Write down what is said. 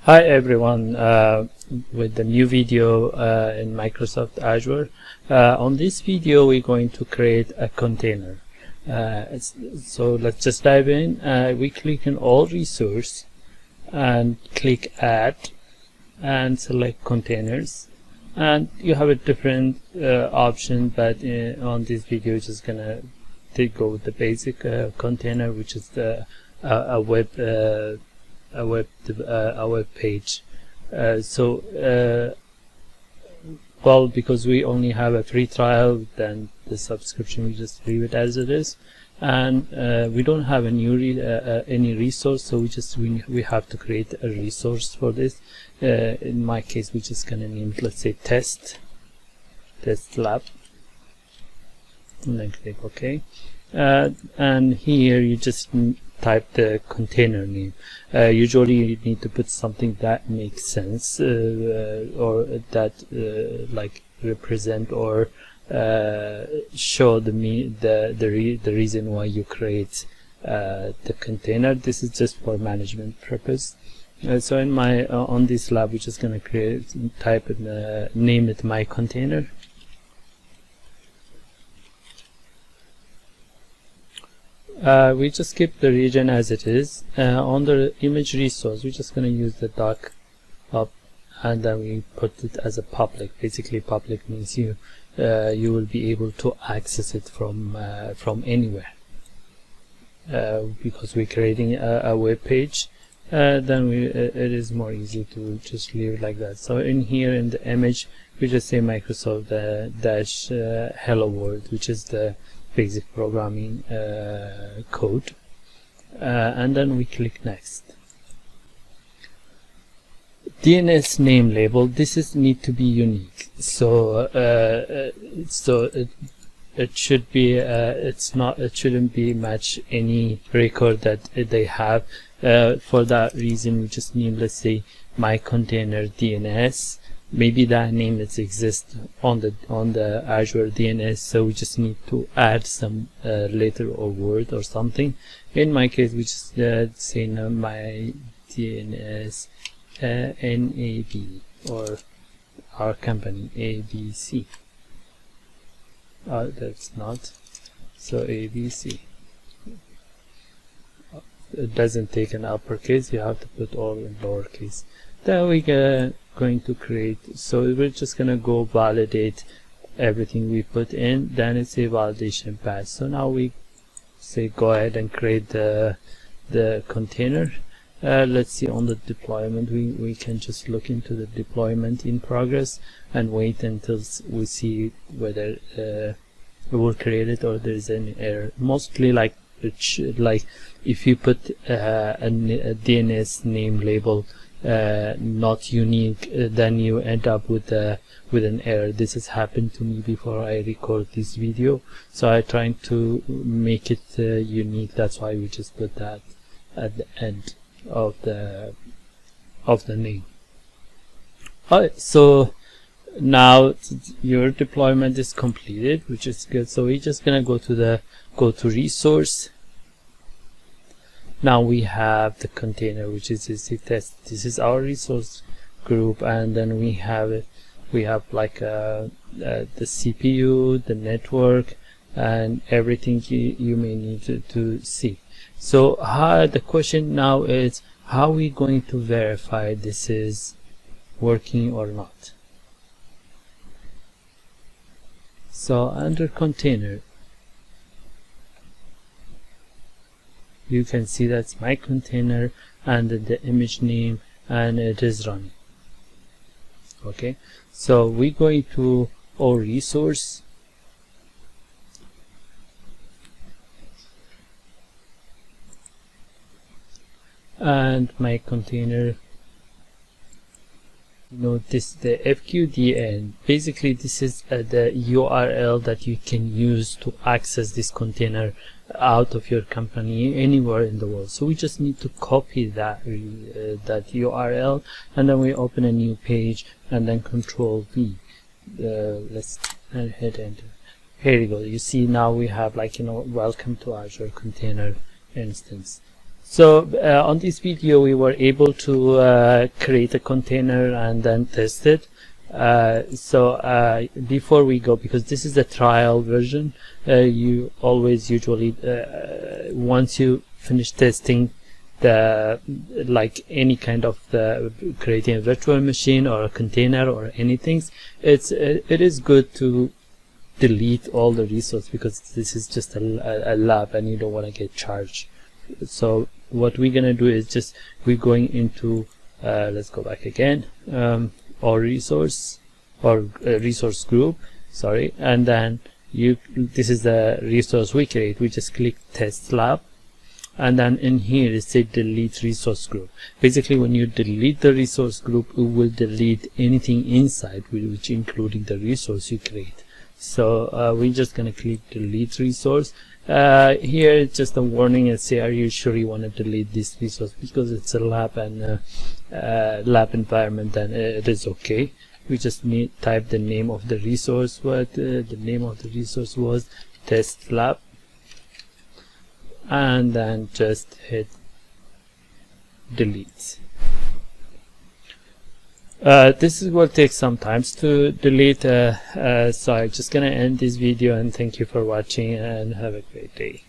Hi everyone, with the new video in Microsoft Azure. On this video we're going to create a container. So let's just dive in. We click on all resource and click add and select containers, and you have a different option, but on this video we're just gonna go with the basic container, which is the a web page. Well, because we only have a free trial, then the subscription we just leave it as it is, and we don't have a new any resource, so we have to create a resource for this. In my case, we're just gonna name it, let's say test lab, and then click OK. And here you just type the container name. Usually you need to put something that makes sense, or that like represent or show the reason why you create the container. This is just for management purpose. So in my on this lab, we're just gonna type and name it my container. We just keep the region as it is. On the image resource, we're just going to use the doc up, and then we put it as a public. Basically, public means you will be able to access it from anywhere, because we're creating a web page. Then it is more easy to just leave it like that. So in here in the image, we just say Microsoft dash hello world, which is the basic programming code, and then we click next. DNS name label, this need to be unique, so it should be it shouldn't be match any record that they have. For that reason, we just name, let's say, my container DNS. Maybe that name exists on the Azure DNS, so we just need to add some letter or word or something. In my case, we just say my DNS NAB, or our company ABC. That's not, so ABC. It doesn't take an uppercase, you have to put all in lowercase. Then we going to create, so we're just gonna go validate everything we put in, then it's a validation pass. So now we say go ahead and create the container. Let's see, on the deployment, we can just look into the deployment in progress and wait until we see whether it will create it or there's any error. Mostly like it should, like if you put a DNS name label not unique, then you end up with an error. This has happened to me before I record this video, so I'm trying to make it unique. That's why we just put that at the end of the name. Alright, so now your deployment is completed, which is good. So we're just gonna go to resource. Now we have the container, which is test. This is our resource group, and then we have like the CPU, the network, and everything you may need to see. So the question now is, how are we going to verify this is working or not? So under container, you can see that's my container and the image name, and it is running. Okay, so we're going to our resource, and my container, this the FQDN. Basically this is the URL that you can use to access this container out of your company anywhere in the world. So we just need to copy that URL, and then we open a new page, and then Control V. Let's hit enter. Here you go. You see now we have, like, welcome to Azure container instance. So on this video we were able to create a container and then test it. Before we go, because this is a trial version, you always usually once you finish testing the like any kind of creating a virtual machine or a container or anything, it is good to delete all the resources, because this is just a lab and you don't want to get charged. So what we're gonna do is just we're going into let's go back again, or resource or resource group, sorry, and then this is the resource we create. We just click test lab, and then in here it says delete resource group. Basically when you delete the resource group, it will delete anything inside, which including the resource you create. So we're just gonna click delete resource. Here it's just a warning and say, are you sure you want to delete this resource? Because it's a lab and lab environment, then it is okay. We just type the name of the resource. What the name of the resource was, test lab, and then just hit delete. This will take some time to delete, so I'm just gonna end this video, and thank you for watching and have a great day.